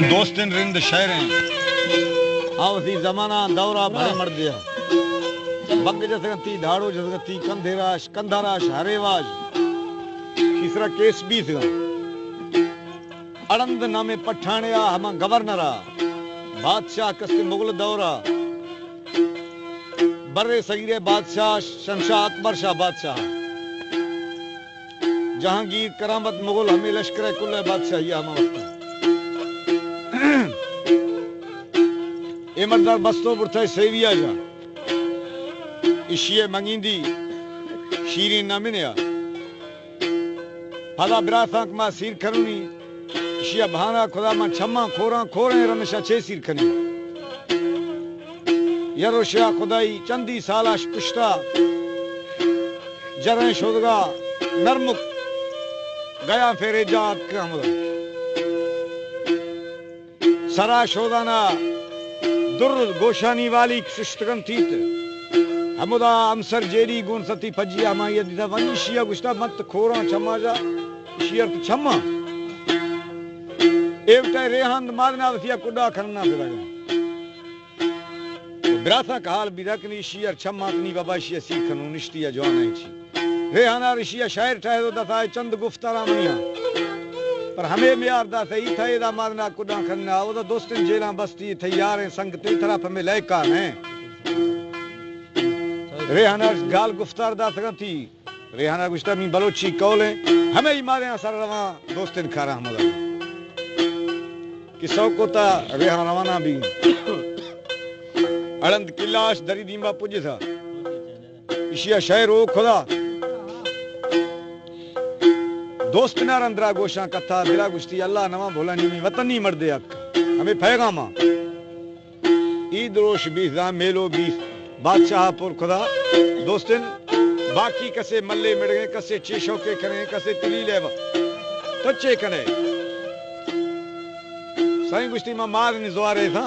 दोस्तिन रिंद शहरें आवसी जमाना दौरा भरे मर दिया बग जसगती धाड़ो जसगती कंधेराश कंधाराश हरेवाज तीसरा केस भी था अड़ंद नामे पठानिया हम गवर्नरा बादशाह कस्ते मुगल दौरा बर्रे सगीरे बादशाह शमशाह अकबर शाह बादशाह जहांगीर करामत मुगल हमें लश्कर कुल बादशाह ये हम वक्त एमरदार बस्तो बुरथा सेविया जा इशिये मंगींदी शीरीन ना मिनिया फला ब्रासांक मा सीर खरुनी इशिया भाना खुदा मा छम्मा खोरा खोरे रमेशा छे सीर खनी यरोशा खुदाई चंदी सालाश पुष्टा जरें शोदगा नरमुक गया फेरे जात कामदा सरा शोदाना दुर गोशानी वाली सुष्टगन थीत हमुदा अमसर जेरी गुण सती फजिया मा ये दिदा वनी शिया गुस्ता मत खोरा छम्मा जा शियर तो छम्मा एवटा रेहान मारना वसिया कुडा खरना फिरागा ब्राथा का हाल बिरकनी शियर छम्मा तनी बाबा शिया सीखनु निश्तिया जवान है छी रेहाना ऋषिया शायर ठाए तो दफा चंद गुफ्तारा मनिया पर हमें मियार दा सही थे दा मारना कुडा खरना ओ दोस्तन जेला बस्ती तैयार है संग ते तरफ में लायका है रेहाना गाल गुफ्तार दा सकती रेहाना गुस्ता मी बलोची कौले हमें ही मारे सर रवा दोस्तन खारा हमदा किसो को ता रेहाना रवाना भी अड़ंद किलाश दरी दीमा पुज था इशिया शहर ओ खुदा दोस्त ना रंद्रा गोशा कथा दिला गुश्ती अल्लाह नवा भोलानी में वतनी मर्दे अक हमें पैगामा ईद रोश बीजा मेलो बीस बादशाहपुर खुदा दोस्तिन बाकी कसे मल्ले मिड़ गए कसे चेशो के करे कसे तिली ले तच्चे करे साईं गुश्ती मा मादन जोरे था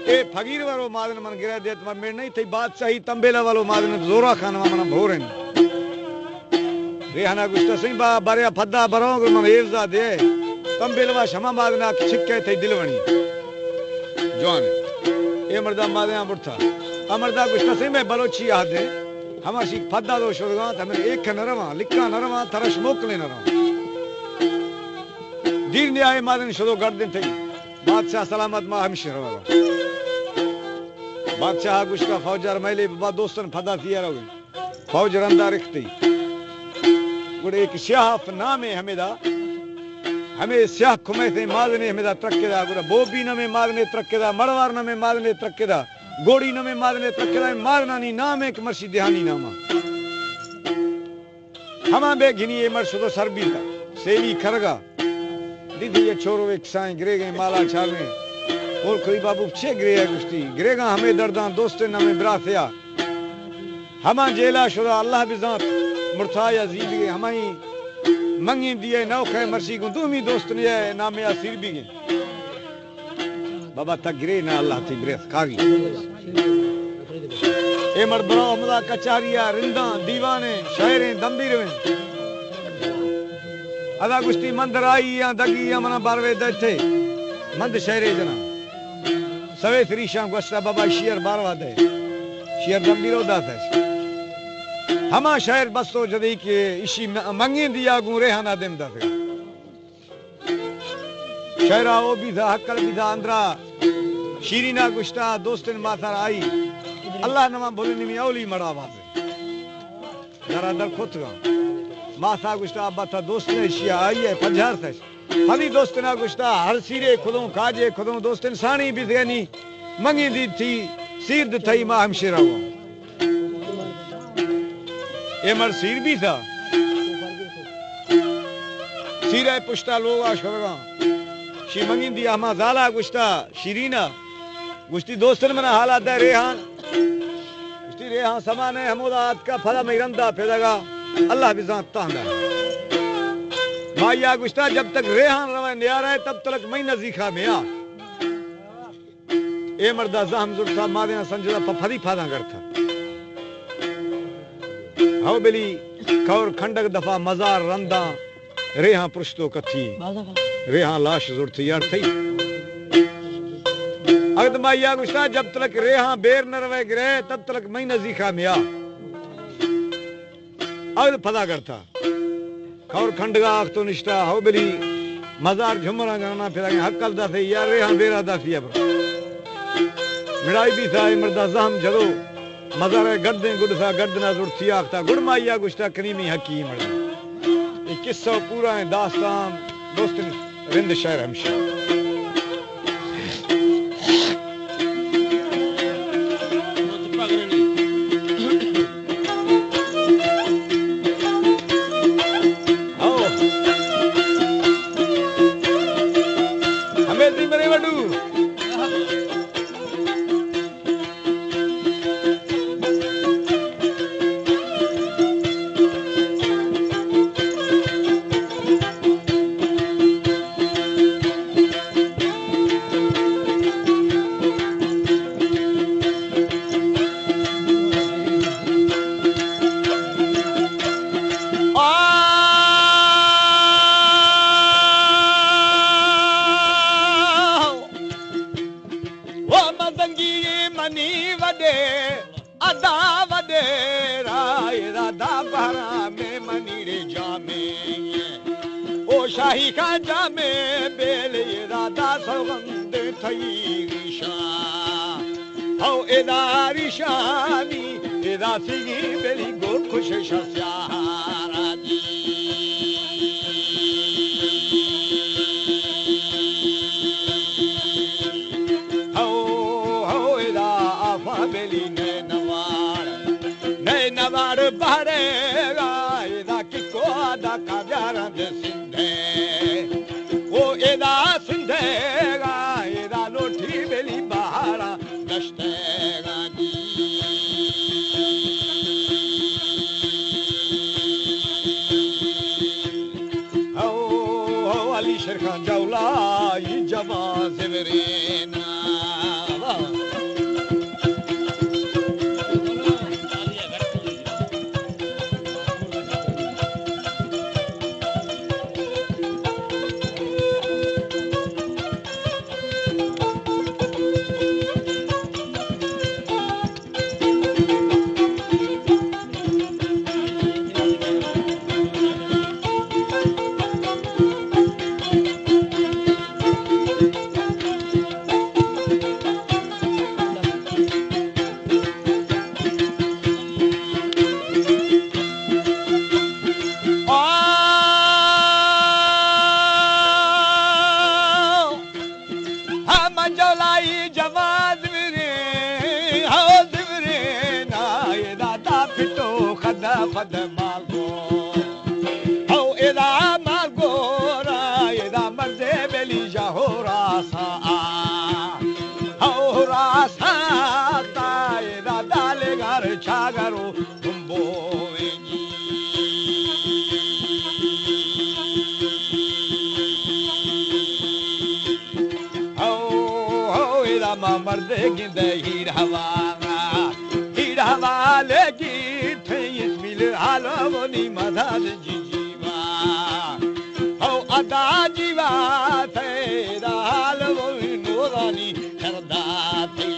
ए फकीर वालो मादन मन गिरा देत मा मेड़ नहीं थई बादशाही तंबेला वालो मादन जोरा खान मन भोरन रेहाना गुस्ता सिंह बा बारे फद्दा बरोंग मन एवजा दे तंबेलवा शमा मादना छिक्के थई दिलवणी जवान ए मर्दा मादना बुठा अमरदा गुस्ता सिंह में बलोची आदे हमाशी फद्दा दो शुरुआत हमें एक नरवा लिखा नरवा तरश मोकले नरवा दीन ने आए मादन शुरू गर्दन थई बादशाह सलामत मा हमेशा रवा बादशाह गुस्ता फौजर मैले बा दोस्तन फद्दा थिया रहो फौज रंदा रखती गुड़े एक शाह नामे हमेदा हमें स्याह खुमे से मादने हमेदा ट्रकेदा गुड़ा बोबी नमे मादने ट्रकेदा मड़वार नमे मादने ट्रकेदा गोड़ी नमे मादने ट्रकेदा मारना नी नाम एक मर्शी देहानी नामा हमा बे घिनी ये मर्श तो सरबी था सेवी खरगा दीदी ये छोरो एक साईं गिरे गए माला छालने और कोई बाबू छे गिरे है गुस्ती गिरेगा हमें दर्दा दोस्ते नमे ब्राथिया हमा जेला शुदा अल्लाह बिजात मुर्ताया जीबी हमाई मंगी दिए नौखे मर्सी को तुमी दोस्त ने नामे असीर भी गए बाबा तक गिरे ना अल्लाह थी ब्रेस खागी ए मर्द बनो हमदा कचारिया रिंदा दीवाने शायरे दंबीर में अदा गुस्ती मंदर आई या दगी या मना बारवे दथे मंद शायरे जना सवे त्रिशा गुस्ता बाबा शेर बारवा दे शेर दंबीरो दाता हमा शायर बस्तो जदी के इसी मंगी दिया गुरे हना देम दा शायरा वो भी था हक्कल भी था अंदरा शीरीना गुस्ता दोस्तन माथार आई अल्लाह नमा बोलनी में औली मड़ा वाजे जरा दर खुतगा माथा गुस्ता बाता दोस्त ने शिया आई है 50 थे हदी दोस्तना गुस्ता हर सिरे खुदों काजे खुदों दोस्तन सानी भी देनी मंगी दी थी सीर थई मा हमशेरा हुआ ए मर सीर भी था सीरे पुश्ता लोग आशरगा शी मंगी दी अमा ज़ाला गुस्ता शीरीना गुस्ती दोस्तन मना हालात है रेहान गुस्ती रेहान समाने हमोदात का फला मिरंदा फेदागा अल्लाह बिजात तांदा माया गुस्ता जब तक रेहान रवा नियारा है तब तक मैं नजीखा में आ ए मर्दा ज़ाहम जुर्सा मादिना संजदा फफरी फादा करता हाउ बेली कौर खंडक दफा मजार रंदा रेहा पुश्तो कथी रेहा लाश जुर्थ यार थई अगद माइया गुस्ता जब तलक रेहा बेर न रवे गिरे तब तलक मई नजीखा मिया अगद पता करता खौर खंडगा आख तो निष्ठा हो बेली मजार झुमरा गाना फिर हकल दा थे यार रेहा बेरा दा थी अब मिड़ाई भी था मर्दा जहम जदो मजार गड्दे गुड सा गड्दना जुड़ती आखता गुड़ माइया गुस्ता करीमी हकीम ये किस्सा पूरा है दास्तान दोस्त रिंद शहर हमशा शाही का जामे बेले राधा सौगंध थई रिशा हो एदारी शानी एदा सिगी बेली गोल खुश शस्यारा जी हो एदा आफा बेली ने नवार बहरेगा एदा किको आदा का प्यारा दे एदा सिंधेगा एदा लोठी बेली बहारा दश्तेगा जी हो अली शेर खान जौला ये जवा ज़िवरेना फद मागो हो एदा मागो रा एदा मर्दे बेली जाहो रासा हो रासा ता एदा डाले घर छागरो तुम्बो हो एदा मा मर्दे गिंदे हीर हवा लेगी हालोनी मदद जीवा हो अदा जीवा तेरा हालो नूरानी करदा थी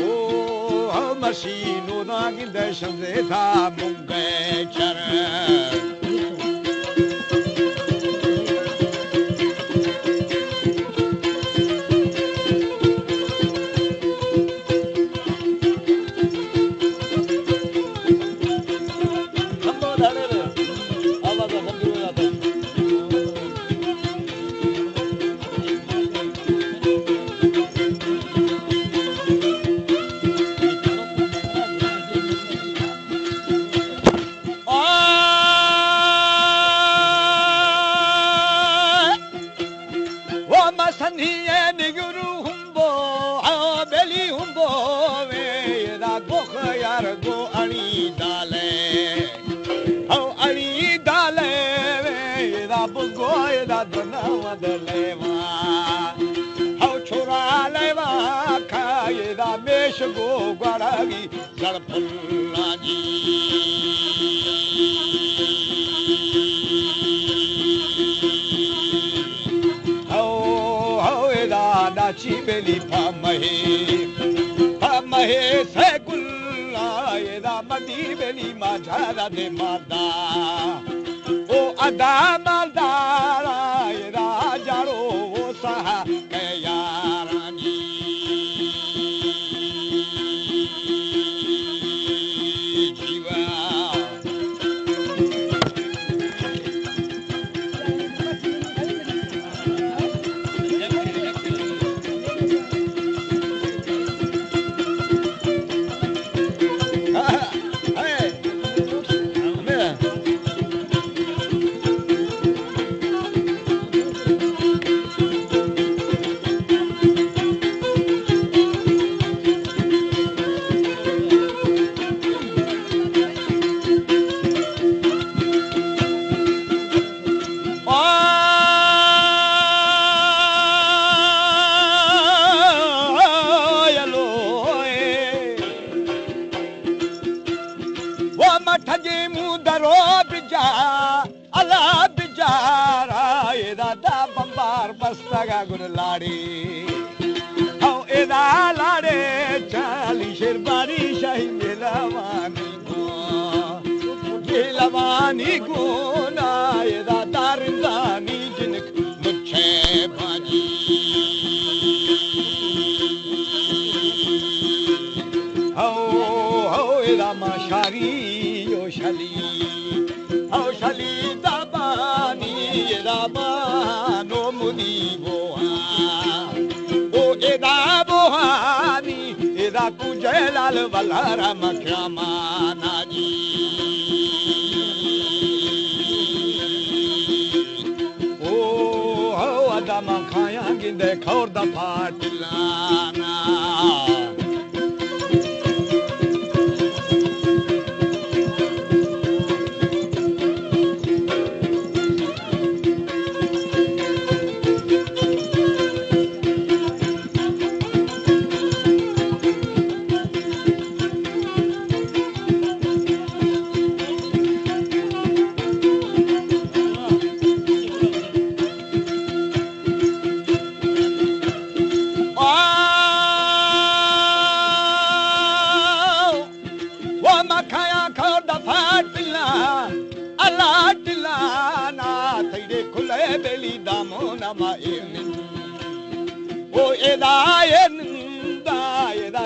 ओ मशीनो ना गिंदे शंदे था मुंगे चर गो गड़ागी गड़पल्ला जी झारा दे मादा ओ अदा मालदारा राजारो वो सहा के यारानी जीवा लाड़े आओ एदा लाड़े चाली शेरबानी शाही मेलवानी को ना एदा दारदानी जिनक मुझे बाजी आओ एदा माशारी यो शली आओ शली दाबानी एदा बानो मुदी एदा कुजलाल वलारा मख्यामाना जी ओ अदा मखाया गिंदे खौर दा फाटलाना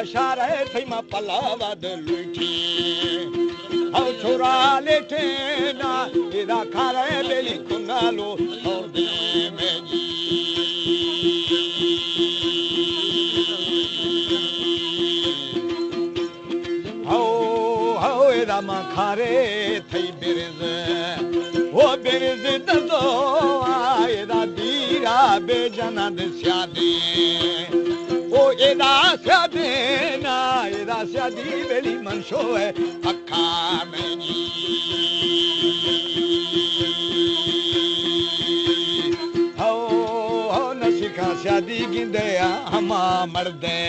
शारे थैमा पलावा दलुठी आओ छोरा लेटे ना एदा खारे बेली कुनालो और दे में जी आओ एदा मा खारे थई बेरज वो बेरज दो एदा दीरा बेजना दे स्यादे ओ एदा स्यादे ना एदा स्यादी बेली मनशो है अखा में जी आओ नसिका स्यादी गिंदे हमा मर्दे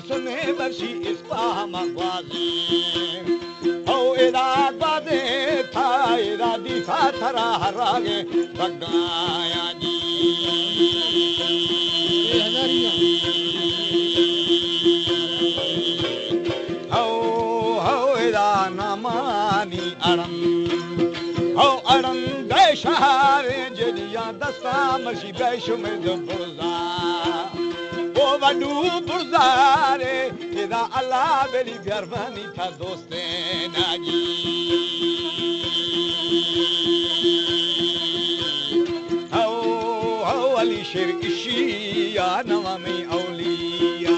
सुने वर्षी इसका मगवाजी ओ एदा बादे था एदा दिशा थरा हरागे बगाया जी ओ एदा नामानी अड़म दे शहारे जदिया दस्ता मशी बैशु में दबुजा ओ वडू बुरदारे एदा अल्लाह मेरी मेहरबानी था दोस्ते नागी आओ अली शेर इशिया नवा में औलिया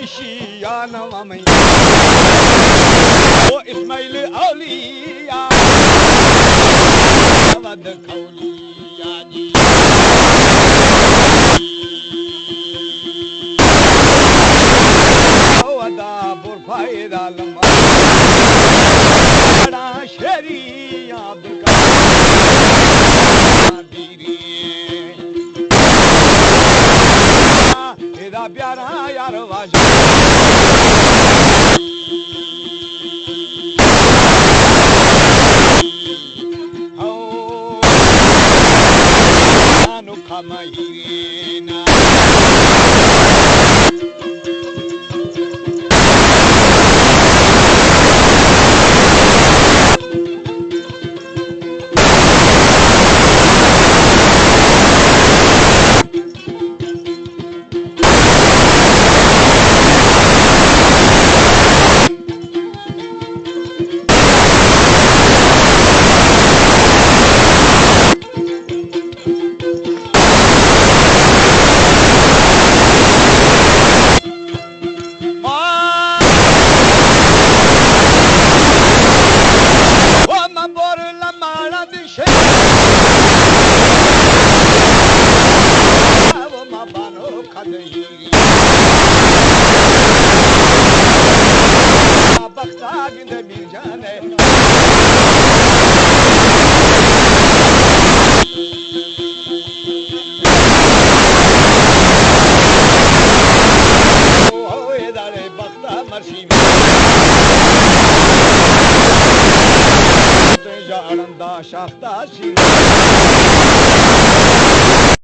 इशिया नवा में ओ इस्माइल औलिया वद खौलिया जी ओ अदा बुरफायदा लम्मा बड़ा शरिया अब्दुल कादीरी एदा प्यारा यार वाजा Mahirena शाफ्ता